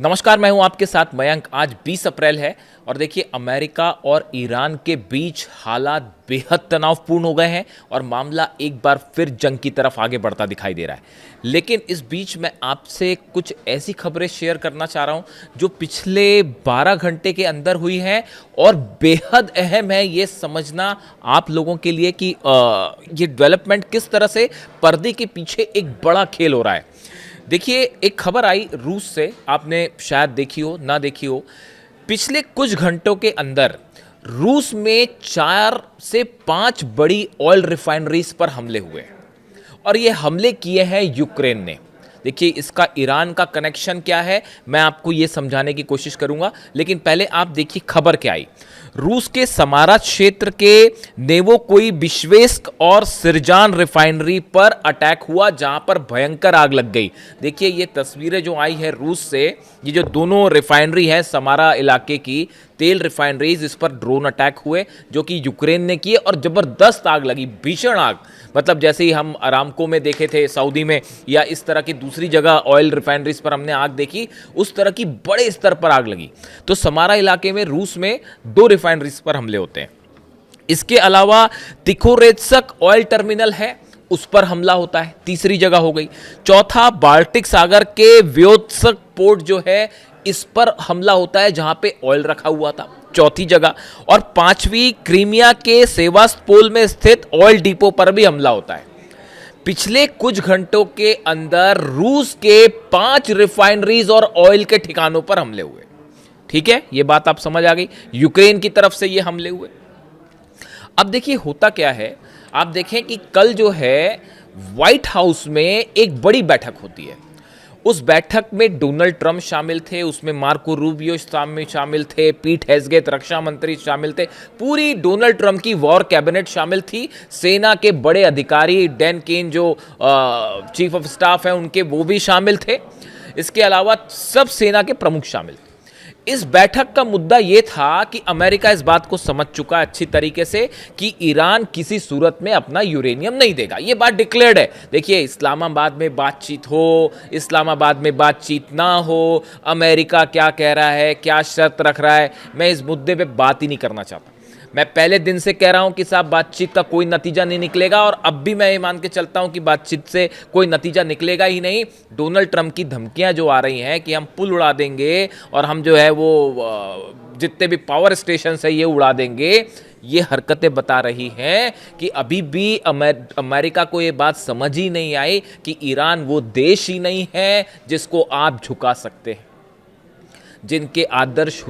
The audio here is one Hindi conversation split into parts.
नमस्कार, मैं हूं आपके साथ मयंक। आज 20 अप्रैल है और देखिए अमेरिका और ईरान के बीच हालात बेहद तनावपूर्ण हो गए हैं और मामला एक बार फिर जंग की तरफ आगे बढ़ता दिखाई दे रहा है। लेकिन इस बीच मैं आपसे कुछ ऐसी खबरें शेयर करना चाह रहा हूं जो पिछले 12 घंटे के अंदर हुई हैं और बेहद अहम है ये समझना आप लोगों के लिए कि ये डेवलपमेंट किस तरह से पर्दे के पीछे एक बड़ा खेल हो रहा है। देखिए, एक खबर आई रूस से, आपने शायद देखी हो ना देखी हो। पिछले कुछ घंटों के अंदर रूस में 4 से 5 बड़ी ऑयल रिफाइनरीज पर हमले हुए और ये हमले किए हैं यूक्रेन ने। देखिए, इसका ईरान का कनेक्शन क्या है मैं आपको ये समझाने की कोशिश करूंगा, लेकिन पहले आप देखिए खबर क्या आई। रूस के समारा क्षेत्र के नेवोकोइबिश्वेस्क और सिरजान रिफाइनरी पर अटैक हुआ, जहां पर भयंकर आग लग गई। देखिए, ये तस्वीरें जो आई है रूस से, ये जो दोनों रिफाइनरी है समारा इलाके की तेल रिफाइनरीज, इस पर ड्रोन अटैक हुए जो कि यूक्रेन ने किए और जबरदस्त आग लगी, भीषण आग। मतलब जैसे ही हम अरामको में देखे थे सऊदी में या इस तरह की दूसरी जगह ऑयल रिफाइनरीज पर हमने आग देखी, उस तरह की बड़े स्तर पर आग लगी। तो समारा इलाके में रूस में 2 रिफाइनरीज पर हमले होते हैं। इसके अलावा तिखोरेत्स्क ऑयल टर्मिनल है, उस पर हमला होता है, तीसरी जगह हो गई। चौथा, बाल्टिक सागर के व्योत्स्क पोर्ट जो है, इस पर हमला होता है जहां पे ऑयल रखा हुआ था, चौथी जगह। और 5वीं, क्रीमिया के सेवास्तोपोल में स्थित ऑयल डिपो पर भी हमला होता है। पिछले कुछ घंटों के अंदर रूस के 5 रिफाइनरीज और ऑयल के ठिकानों पर हमले हुए। ठीक है, यह बात आप समझ आ गई। यूक्रेन की तरफ से ये हमले हुए। अब देखिए होता क्या है, आप देखें कि कल जो है व्हाइट हाउस में एक बड़ी बैठक होती है। उस बैठक में डोनाल्ड ट्रंप शामिल थे, उसमें मार्को रूबियो शामिल थे, पीट हेग्सेथ रक्षा मंत्री शामिल थे, पूरी डोनाल्ड ट्रंप की वॉर कैबिनेट शामिल थी। सेना के बड़े अधिकारी डैन केन जो चीफ ऑफ स्टाफ हैं उनके, वो भी शामिल थे। इसके अलावा सब सेना के प्रमुख शामिल थे। इस बैठक का मुद्दा यह था कि अमेरिका इस बात को समझ चुका है अच्छी तरीके से कि ईरान किसी सूरत में अपना यूरेनियम नहीं देगा। यह बात डिक्लेयर्ड है। देखिए, इस्लामाबाद में बातचीत हो, इस्लामाबाद में बातचीत ना हो, अमेरिका क्या कह रहा है, क्या शर्त रख रहा है, मैं इस मुद्दे पे बात ही नहीं करना चाहता। मैं पहले दिन से कह रहा हूं कि साहब बातचीत का कोई नतीजा नहीं निकलेगा और अब भी मैं ये मान के चलता हूं कि बातचीत से कोई नतीजा निकलेगा ही नहीं। डोनाल्ड ट्रंप की धमकियां जो आ रही हैं कि हम पुल उड़ा देंगे और हम जो है वो जितने भी पावर स्टेशन है ये उड़ा देंगे, ये हरकतें बता रही हैं कि अभी भी अमेरिका को ये बात समझ ही नहीं आई कि ईरान वो देश ही नहीं है जिसको आप झुका सकते हैं। जिनके आदर्श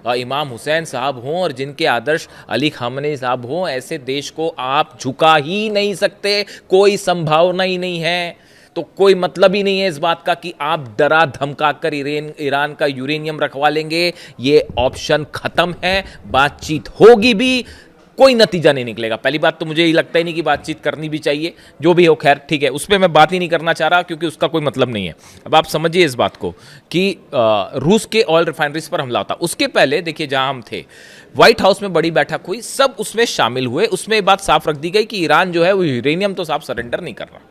इमाम हुसैन साहब हों और जिनके आदर्श अली खामनेई साहब हों, ऐसे देश को आप झुका ही नहीं सकते। कोई संभावना ही नहीं है। तो कोई मतलब ही नहीं है इस बात का कि आप डरा धमका कर ईरान का यूरेनियम रखवा लेंगे। ये ऑप्शन खत्म है। बातचीत होगी भी, कोई नतीजा नहीं निकलेगा। पहली बात तो मुझे ये लगता ही नहीं कि बातचीत करनी भी चाहिए, जो भी हो खैर ठीक है, उस पर मैं बात ही नहीं करना चाह रहा क्योंकि उसका कोई मतलब नहीं है। अब आप समझिए इस बात को कि रूस के ऑयल रिफाइनरीज पर हमला होता। उसके पहले देखिए, जहां हम थे व्हाइट हाउस में बड़ी बैठक हुई, सब उसमें शामिल हुए। उसमें ये बात साफ रख दी गई कि ईरान जो है वो यूरेनियम तो साफ सरेंडर नहीं कर रहा।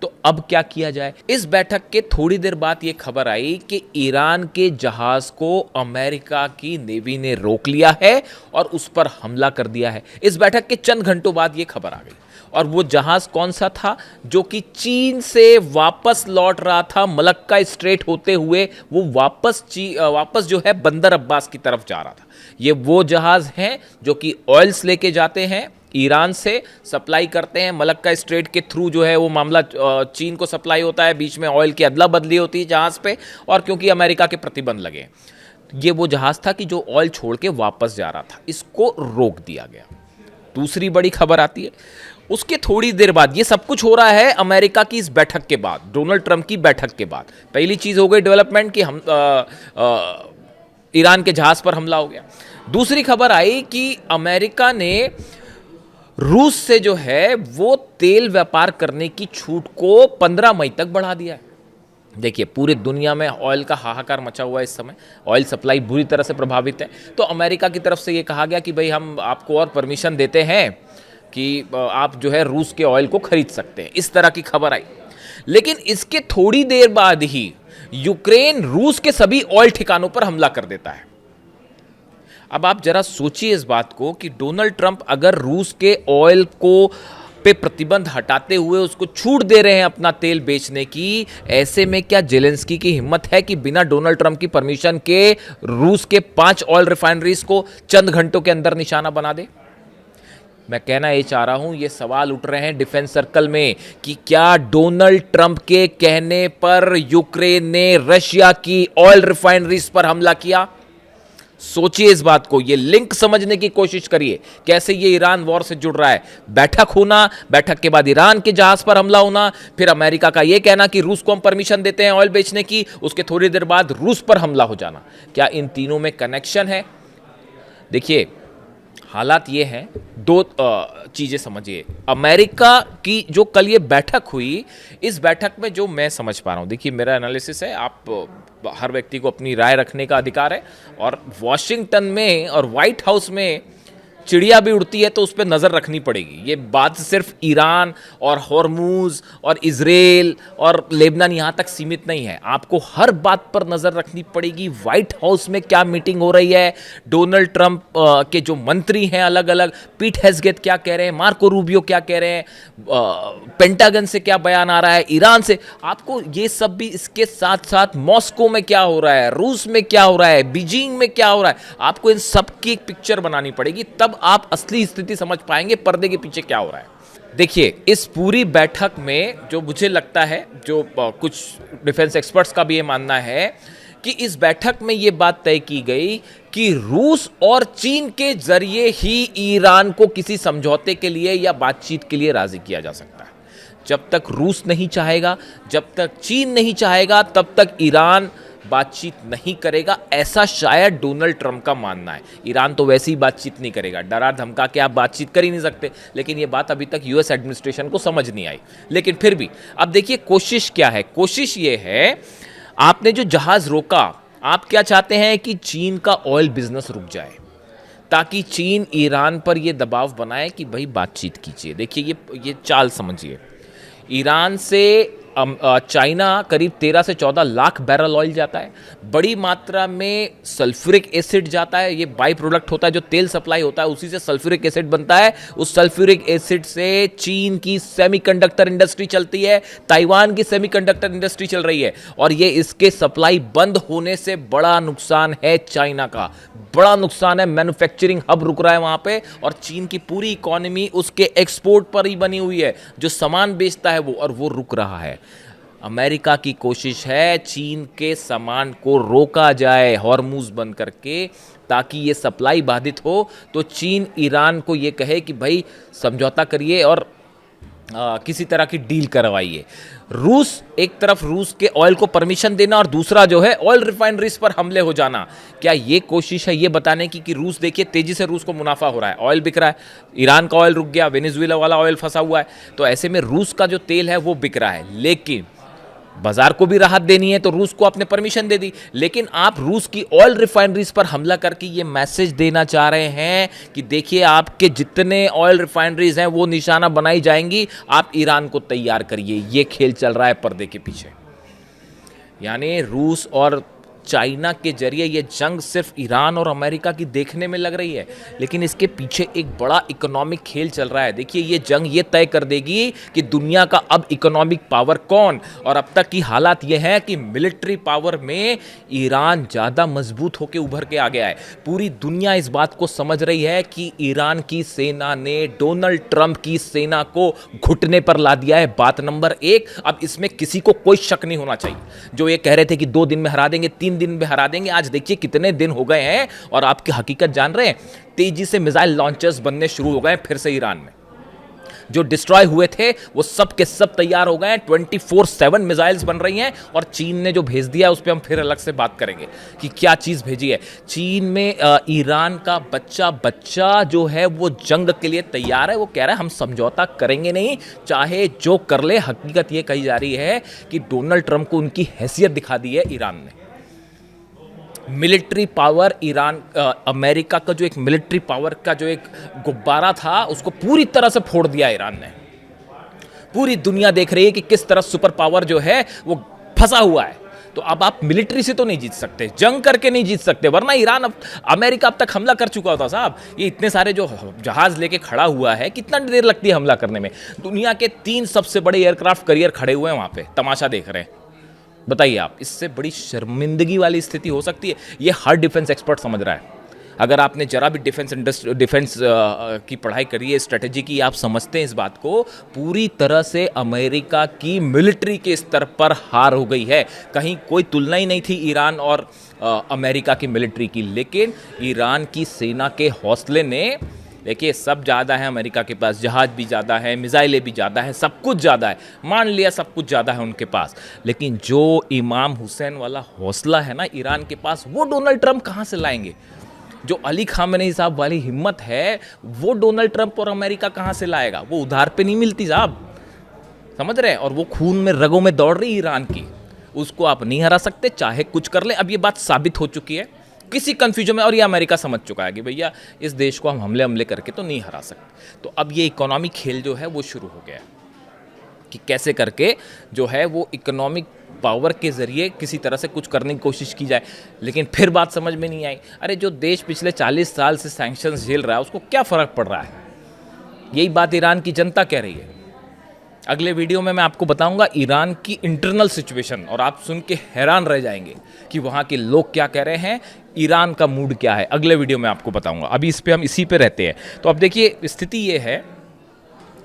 तो अब क्या किया जाए? इस बैठक के थोड़ी देर बाद यह खबर आई कि ईरान के जहाज को अमेरिका की नेवी ने रोक लिया है और उस पर हमला कर दिया है। इस बैठक के चंद घंटों बाद यह खबर आ गई। और वो जहाज कौन सा था? जो कि चीन से वापस लौट रहा था, मलक्का स्ट्रेट होते हुए वो वापस जो है बंदर अब्बास की तरफ जा रहा था। ये वो जहाज हैं जो कि ऑयल्स लेके जाते हैं, ईरान से सप्लाई करते हैं। मलक्का स्ट्रेट के थ्रू जो है वो मामला चीन को सप्लाई होता है, बीच में ऑयल की अदला बदली होती है जहाज पे, और क्योंकि अमेरिका के प्रतिबंध लगे, ये वो जहाज था कि जो ऑयल छोड़ के वापस जा रहा था, इसको रोक दिया गया। दूसरी बड़ी खबर आती है उसके थोड़ी देर बाद। ये सब कुछ हो रहा है अमेरिका की इस बैठक के बाद, डोनाल्ड ट्रंप की बैठक के बाद। पहली चीज हो गई डेवलपमेंट कि हम ईरान के जहाज पर हमला हो गया। दूसरी खबर आई कि अमेरिका ने रूस से जो है वो तेल व्यापार करने की छूट को 15 मई तक बढ़ा दिया है। देखिए, पूरी दुनिया में ऑयल का हाहाकार मचा हुआ है इस समय, ऑयल सप्लाई बुरी तरह से प्रभावित है। तो अमेरिका की तरफ से ये कहा गया कि भाई हम आपको और परमिशन देते हैं कि आप जो है रूस के ऑयल को खरीद सकते हैं। इस तरह की खबर आई। लेकिन इसके थोड़ी देर बाद ही यूक्रेन रूस के सभी ऑयल ठिकानों पर हमला कर देता है। अब आप जरा सोचिए इस बात को कि डोनाल्ड ट्रंप अगर रूस के ऑयल को पे प्रतिबंध हटाते हुए उसको छूट दे रहे हैं अपना तेल बेचने की, ऐसे में क्या जेलेंस्की की हिम्मत है कि बिना डोनाल्ड ट्रंप की परमिशन के रूस के 5 ऑयल रिफाइनरीज को चंद घंटों के अंदर निशाना बना दे? मैं कहना ये चाह रहा हूं, ये सवाल उठ रहे हैं डिफेंस सर्कल में कि क्या डोनाल्ड ट्रंप के कहने पर यूक्रेन ने रशिया की ऑयल रिफाइनरीज पर हमला किया? सोचिए इस बात को, ये लिंक समझने की कोशिश करिए, कैसे ये ईरान वॉर से जुड़ रहा है। बैठक होना, बैठक के बाद ईरान के जहाज पर हमला होना, फिर अमेरिका का ये कहना कि रूस को हम परमिशन देते हैं ऑयल बेचने की, उसके थोड़ी देर बाद रूस पर हमला हो जाना। क्या इन तीनों में कनेक्शन है? देखिए, हालात ये हैं, दो चीज़ें समझिए। अमेरिका की जो कल ये बैठक हुई, इस बैठक में जो मैं समझ पा रहा हूँ, देखिए मेरा एनालिसिस है, आप हर व्यक्ति को अपनी राय रखने का अधिकार है, और वॉशिंगटन में और व्हाइट हाउस में चिड़िया भी उड़ती है तो उस पर नज़र रखनी पड़ेगी। ये बात सिर्फ ईरान और हॉर्मूज और इजराइल और लेबनान यहाँ तक सीमित नहीं है, आपको हर बात पर नज़र रखनी पड़ेगी। व्हाइट हाउस में क्या मीटिंग हो रही है, डोनाल्ड ट्रंप के जो मंत्री हैं अलग अलग, पीट हेग्सेट क्या कह रहे हैं, मार्को रूबियो क्या कह रहे हैं, पेंटागन से क्या बयान आ रहा है, ईरान से, आपको ये सब भी, इसके साथ साथ मॉस्को में क्या हो रहा है, रूस में क्या हो रहा है, बीजिंग में क्या हो रहा है, आपको इन सब की एक पिक्चर बनानी पड़ेगी, तब आप असली स्थिति समझ पाएंगे पर्दे के पीछे क्या हो रहा है। देखिए, इस पूरी बैठक में जो मुझे लगता है, जो कुछ डिफेंस एक्सपर्ट्स का भी ये मानना है कि इस बैठक में ये बात तय की गई कि रूस और चीन के जरिए ही ईरान को किसी समझौते के लिए या बातचीत के लिए राजी किया जा सकता है। जब तक रूस नहीं चाहेगा, जब तक चीन नहीं चाहेगा, तब तक ईरान बातचीत नहीं करेगा, ऐसा शायद डोनाल्ड ट्रंप का मानना है। ईरान तो वैसे ही बातचीत नहीं करेगा, डरा धमका के आप बातचीत कर ही नहीं सकते, लेकिन ये बात अभी तक यूएस एडमिनिस्ट्रेशन को समझ नहीं आई। लेकिन फिर भी अब देखिए कोशिश क्या है, कोशिश ये है, आपने जो जहाज रोका, आप क्या चाहते हैं कि चीन का ऑयल बिजनेस रुक जाए, ताकि चीन ईरान पर यह दबाव बनाए कि भाई बातचीत कीजिए। देखिए ये चाल समझिए, ईरान से चाइना करीब 13 से 14 लाख बैरल ऑयल जाता है, बड़ी मात्रा में सल्फ्यूरिक एसिड जाता है, ये बाई प्रोडक्ट होता है, जो तेल सप्लाई होता है उसी से सल्फ्यूरिक एसिड बनता है। उस सल्फ्यूरिक एसिड से चीन की सेमीकंडक्टर इंडस्ट्री चलती है, ताइवान की सेमीकंडक्टर इंडस्ट्री चल रही है, और ये इसके सप्लाई बंद होने से बड़ा नुकसान है चाइना का, बड़ा नुकसान है। मैन्युफैक्चरिंग हब रुक रहा है वहां पे, और चीन की पूरी इकोनॉमी उसके एक्सपोर्ट पर ही बनी हुई है, जो सामान बेचता है वो, और वो रुक रहा है। अमेरिका की कोशिश है चीन के सामान को रोका जाए हॉर्मूज बंद करके, ताकि ये सप्लाई बाधित हो तो चीन ईरान को ये कहे कि भाई समझौता करिए और किसी तरह की डील करवाइए। रूस, एक तरफ रूस के ऑयल को परमिशन देना, और दूसरा जो है ऑयल रिफाइनरीज पर हमले हो जाना। क्या ये कोशिश है ये बताने की कि रूस, देखिए तेजी से रूस को मुनाफा हो रहा है, ऑयल बिक रहा है, ईरान का ऑयल रुक गया, वेनेजुएला वाला ऑयल फंसा हुआ है, तो ऐसे में रूस का जो तेल है वो बिक रहा है, लेकिन बाजार को भी राहत देनी है तो रूस को आपने परमिशन दे दी, लेकिन आप रूस की ऑयल रिफाइनरीज पर हमला करके ये मैसेज देना चाह रहे हैं कि देखिए आपके जितने ऑयल रिफाइनरीज हैं वो निशाना बनाई जाएंगी, आप ईरान को तैयार करिए। ये खेल चल रहा है पर्दे के पीछे, यानी रूस और चाइना के जरिए ये जंग सिर्फ ईरान और अमेरिका की देखने में लग रही है, लेकिन इसके पीछे एक बड़ा इकोनॉमिक खेल चल रहा है। देखिए ये जंग ये तय कर देगी कि दुनिया का अब इकोनॉमिक पावर कौन, और अब तक की हालात ये है कि मिलिट्री पावर में ईरान ज़्यादा मजबूत होकर उभर के आ गया है। पूरी दुनिया इस बात को समझ रही है कि ईरान की सेना ने डोनाल्ड ट्रंप की सेना को घुटने पर ला दिया है, बात नंबर 1। अब इसमें किसी को कोई शक नहीं होना चाहिए। जो ये कह रहे थे कि 2 दिन में हरा देंगे, 3 दिन में हरा देंगे, आज देखिए कितने दिन हो गए हैं, और आपकी हकीकत जान रहे हैं, तेजी से मिसाइल लॉन्चर्स बनने शुरू हो गए फिर से ईरान में। जो डिस्ट्रॉय हुए थे वो सब के सब तैयार हो गए हैं, 24/7 मिसाइल्स बन रही हैं, और चीन ने जो भेज दिया उस पर हम फिर अलग से बात करेंगे कि क्या चीज भेजी है। चीन में ईरान का बच्चा जो है वो जंग के लिए तैयार है, वो कह रहा है हम समझौता करेंगे नहीं, चाहे जो कर ले। हकीकत ये कही जा रही है कि डोनाल्ड ट्रंप को उनकी हैसियत दिखा दी है ईरान ने। मिलिट्री पावर ईरान, अमेरिका का जो एक मिलिट्री पावर का जो एक गुब्बारा था उसको पूरी तरह से फोड़ दिया ईरान ने। पूरी दुनिया देख रही है कि किस तरह सुपर पावर जो है वो फंसा हुआ है। तो अब आप मिलिट्री से तो नहीं जीत सकते, जंग करके नहीं जीत सकते, वरना ईरान अमेरिका अब तक हमला कर चुका होता साहब। ये इतने सारे जो जहाज लेके खड़ा हुआ है, कितना देर लगती है हमला करने में? दुनिया के 3 सबसे बड़े एयरक्राफ्ट कैरियर खड़े हुए हैं वहां पे, तमाशा देख रहे हैं। बताइए आप, इससे बड़ी शर्मिंदगी वाली स्थिति हो सकती है? ये हर डिफेंस एक्सपर्ट समझ रहा है। अगर आपने जरा भी डिफेंस की पढ़ाई करी है, स्ट्रेटेजी की, आप समझते हैं इस बात को, पूरी तरह से अमेरिका की मिलिट्री के स्तर पर हार हो गई है। कहीं कोई तुलना ही नहीं थी ईरान और अमेरिका की मिलिट्री की। लेकिन ईरान की सेना के हौसले ने, देखिए सब ज़्यादा है अमेरिका के पास, जहाज़ भी ज़्यादा है, मिसाइलें भी ज़्यादा है, सब कुछ ज़्यादा है, मान लिया सब कुछ ज़्यादा है उनके पास, लेकिन जो इमाम हुसैन वाला हौसला है ना ईरान के पास, वो डोनाल्ड ट्रंप कहाँ से लाएंगे? जो अली खामेनी साहब वाली हिम्मत है, वो डोनाल्ड ट्रंप और अमेरिका कहाँ से लाएगा? वो उधार पे नहीं मिलती साहब, समझ रहे हैं? और वो खून में रगों में दौड़ रही ईरान की, उसको आप नहीं हरा सकते, चाहे कुछ कर ले। अब ये बात साबित हो चुकी है किसी कंफ्यूजन में, और ये अमेरिका समझ चुका है कि भैया इस देश को हम हमले करके तो नहीं हरा सकते। तो अब ये इकोनॉमिक खेल जो है वो शुरू हो गया है कि कैसे करके जो है वो इकोनॉमिक पावर के ज़रिए किसी तरह से कुछ करने की कोशिश की जाए। लेकिन फिर बात समझ में नहीं आई, अरे जो देश पिछले 40 साल से सैंक्शंस झेल रहा है उसको क्या फ़र्क पड़ रहा है? यही बात ईरान की जनता कह रही है। अगले वीडियो में मैं आपको बताऊंगा ईरान की इंटरनल सिचुएशन, और आप सुन के हैरान रह जाएंगे कि वहाँ के लोग क्या कह रहे हैं, ईरान का मूड क्या है। अगले वीडियो में आपको बताऊंगा, अभी इस पे हम इसी पे रहते हैं। तो अब देखिए स्थिति ये है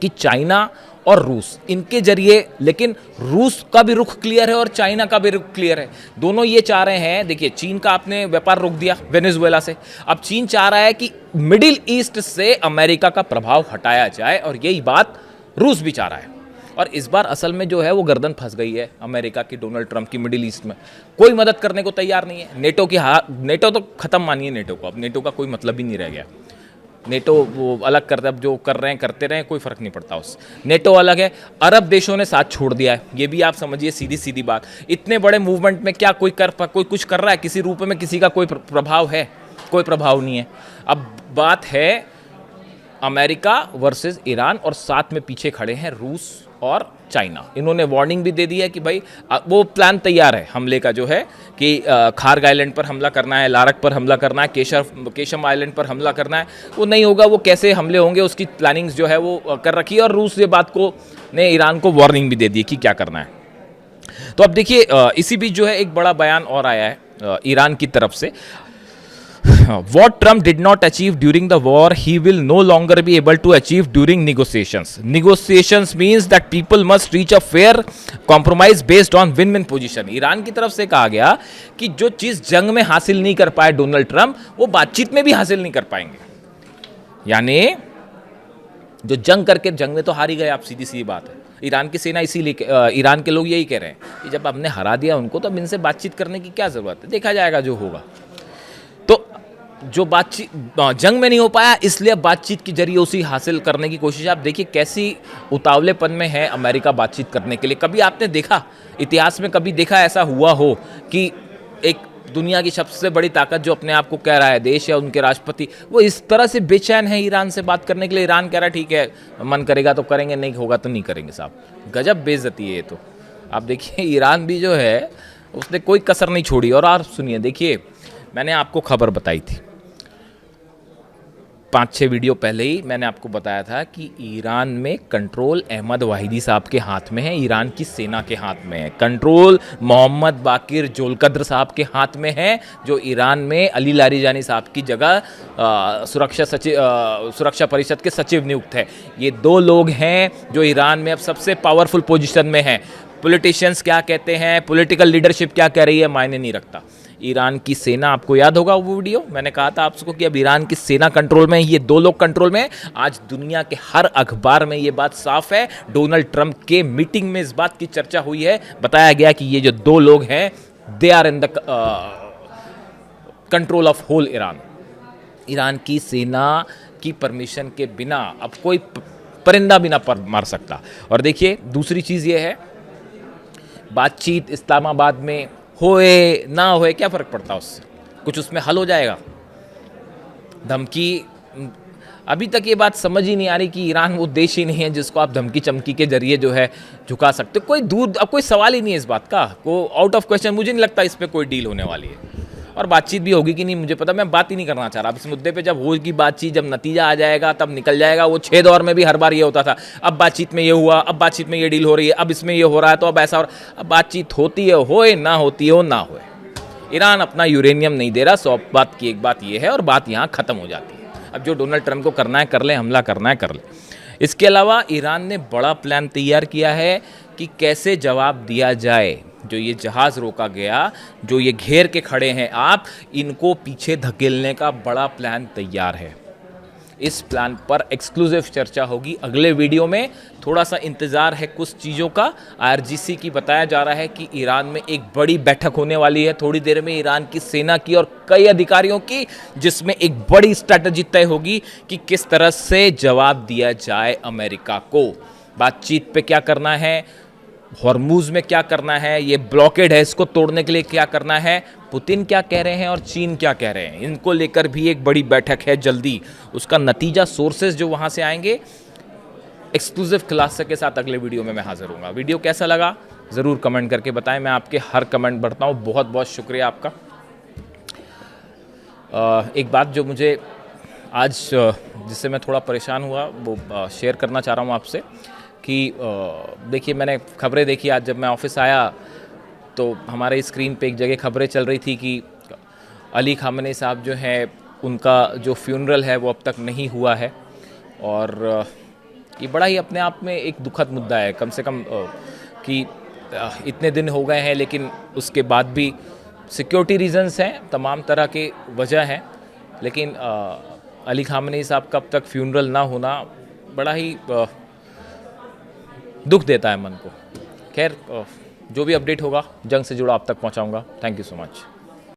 कि चाइना और रूस, इनके जरिए, लेकिन रूस का भी रुख क्लियर है और चाइना का भी रुख क्लियर है। दोनों ये चाह रहे हैं, देखिए चीन का आपने व्यापार रोक दिया वेनेजुएला से, अब चीन चाह रहा है कि मिडिल ईस्ट से अमेरिका का प्रभाव हटाया जाए, और यही बात रूस भी चाह रहा है। और इस बार असल में जो है वो गर्दन फंस गई है अमेरिका की, डोनाल्ड ट्रंप की मिडिल ईस्ट में। कोई मदद करने को तैयार नहीं है। नेटो तो खत्म मानिए नेटो को, अब नेटो का कोई मतलब ही नहीं रह गया। नेटो वो अलग करते, अब जो कर रहे हैं करते रहें, कोई फर्क नहीं पड़ता उससे। नेटो अलग है, अरब देशों ने साथ छोड़ दिया है, ये भी आप समझिए सीधी सीधी बात। इतने बड़े मूवमेंट में क्या कोई कुछ कर रहा है किसी रूप में? किसी का कोई प्रभाव है? कोई प्रभाव नहीं है। अब बात है अमेरिका वर्सेस ईरान, और साथ में पीछे खड़े हैं रूस और चाइना। इन्होंने वार्निंग भी दे दी है कि भाई वो प्लान तैयार है हमले का, जो है कि खार्ग आइलैंड पर हमला करना है, लारक पर हमला करना है, केशम आइलैंड पर हमला करना है। वो नहीं होगा, वो कैसे हमले होंगे उसकी प्लानिंग्स जो है वो कर रखी है, और रूस ये बात को ने ईरान को वार्निंग भी दे दी कि क्या करना है। तो अब देखिए इसी बीच जो है एक बड़ा बयान और आया है ईरान की तरफ से। What Trump did not achieve during the war, he will no longer be able to achieve during negotiations. Negotiations means that people must reach a fair compromise based on win-win position. Iran की तरफ से कहा गया कि जो चीज जंग में हासिल नहीं कर पाए डोनाल्ड ट्रंप, वो बातचीत में भी हासिल नहीं कर पाएंगे। यानी जो जंग करके, जंग में तो हार ही गए आप, सीधी सी बात है। ईरान की सेना इसीलिए, ईरान के लोग यही कह रहे हैं कि जब हमने हरा दिया उनको, तो अब इनसे बातचीत करने की क्या जरूरत है, देखा जाएगा जो होगा। तो जो बातचीत जंग में नहीं हो पाया, इसलिए बातचीत के जरिए उसी हासिल करने की कोशिश। आप देखिए कैसी उतावलेपन में है अमेरिका बातचीत करने के लिए। कभी आपने देखा इतिहास में, कभी देखा ऐसा हुआ हो कि एक दुनिया की सबसे बड़ी ताकत जो अपने आप को कह रहा है देश या उनके राष्ट्रपति, वो इस तरह से बेचैन है ईरान से बात करने के लिए? ईरान कह रहा है ठीक है, मन करेगा तो करेंगे, नहीं होगा तो नहीं करेंगे। साहब गजब बेइज्जती है ये तो। आप देखिए ईरान भी जो है उसने कोई कसर नहीं छोड़ी। और आप सुनिए, देखिए मैंने आपको खबर बताई थी 5-6 वीडियो पहले ही, मैंने आपको बताया था कि ईरान में कंट्रोल अहमद वाहिदी साहब के हाथ में है, ईरान की सेना के हाथ में है। कंट्रोल मोहम्मद बाकिर जोलकद्र साहब के हाथ में है, जो ईरान में अली लारीजानी साहब की जगह सुरक्षा परिषद के सचिव नियुक्त है। ये 2 लोग हैं जो ईरान में अब सबसे पावरफुल पोजीशन में हैं। पॉलिटिशियंस क्या कहते हैं, पॉलिटिकल लीडरशिप क्या कह रही है, मायने नहीं रखता। ईरान की सेना, आपको याद होगा वो वीडियो, मैंने कहा था आपको कि अब ईरान की सेना कंट्रोल में, ये 2 लोग कंट्रोल में। आज दुनिया के हर अखबार में ये बात साफ है। डोनाल्ड ट्रंप के मीटिंग में इस बात की चर्चा हुई है, बताया गया कि ये जो 2 लोग हैं they are in the control of whole Iran. Iran की सेना की परमिशन के बिना अब कोई परिंदा भी ना मार सकता। और देखिए दूसरी चीज़ ये है, बातचीत इस्लामाबाद में होए ना होए क्या फ़र्क पड़ता उससे, कुछ उसमें हल हो जाएगा। धमकी अभी तक ये बात समझ ही नहीं आ रही कि ईरान वो देश ही नहीं है जिसको आप धमकी चमकी के जरिए जो है झुका सकते हो। कोई दूर अब कोई सवाल ही नहीं है इस बात का, को आउट ऑफ क्वेश्चन। मुझे नहीं लगता इस पर कोई डील होने वाली है, और बातचीत भी होगी कि नहीं मुझे पता, मैं बात ही नहीं करना चाह रहा अब इस मुद्दे पे। जब होगी बातचीत, जब नतीजा आ जाएगा तब निकल जाएगा। वो 6 दौर में भी हर बार ये होता था, अब बातचीत में ये हुआ, अब बातचीत में ये डील हो रही है, अब इसमें ये हो रहा है, तो अब ऐसा हो रहा है। अब बातचीत होती है, होए ना होती हो ना होए, ईरान अपना यूरेनियम नहीं दे रहा, 100 बात की एक बात ये है, और बात यहाँ ख़त्म हो जाती है। अब जो डोनाल्ड ट्रंप को करना है कर ले, हमला करना है कर ले। इसके अलावा ईरान ने बड़ा प्लान तैयार किया है कि कैसे जवाब दिया जाए। जो ये जहाज़ रोका गया, जो ये घेर के खड़े हैं आप, इनको पीछे धकेलने का बड़ा प्लान तैयार है। इस प्लान पर एक्सक्लूसिव चर्चा होगी अगले वीडियो में। थोड़ा सा इंतज़ार है कुछ चीज़ों का। आईआरजीसी की बताया जा रहा है कि ईरान में एक बड़ी बैठक होने वाली है थोड़ी देर में, ईरान की सेना की और कई अधिकारियों की, जिसमें एक बड़ी स्ट्रैटेजी तय होगी कि किस तरह से जवाब दिया जाए अमेरिका को। बातचीत पे क्या करना है, हॉर्मूज में क्या करना है, ये ब्लॉकेड है इसको तोड़ने के लिए क्या करना है, पुतिन क्या कह रहे हैं और चीन क्या कह रहे हैं, इनको लेकर भी एक बड़ी बैठक है जल्दी। उसका नतीजा, सोर्सेज जो वहाँ से आएंगे, एक्सक्लूसिव खुलासे के साथ अगले वीडियो में मैं हाजिर हूँगा। वीडियो कैसा लगा ज़रूर कमेंट करके बताएं, मैं आपके हर कमेंट पढ़ता हूँ। बहुत बहुत शुक्रिया आपका। एक बात जो मुझे आज जिससे मैं थोड़ा परेशान हुआ वो शेयर करना चाह रहा हूँ आपसे कि देखिए, मैंने खबरें देखी आज जब मैं ऑफिस आया तो हमारे स्क्रीन पे एक जगह खबरें चल रही थी कि अली खामनेई साहब जो हैं उनका जो फ्यूनरल है वो अब तक नहीं हुआ है। और ये बड़ा ही अपने आप में एक दुखद मुद्दा है, कम से कम कि इतने दिन हो गए हैं लेकिन उसके बाद भी सिक्योरिटी रीजंस हैं, तमाम तरह के वजह हैं, लेकिन अली खामनेई साहब का अब तक फ्यूनरल ना होना बड़ा ही दुख देता है मन को। खैर, जो भी अपडेट होगा जंग से जुड़ा आप तक पहुंचाऊंगा। Thank you so much.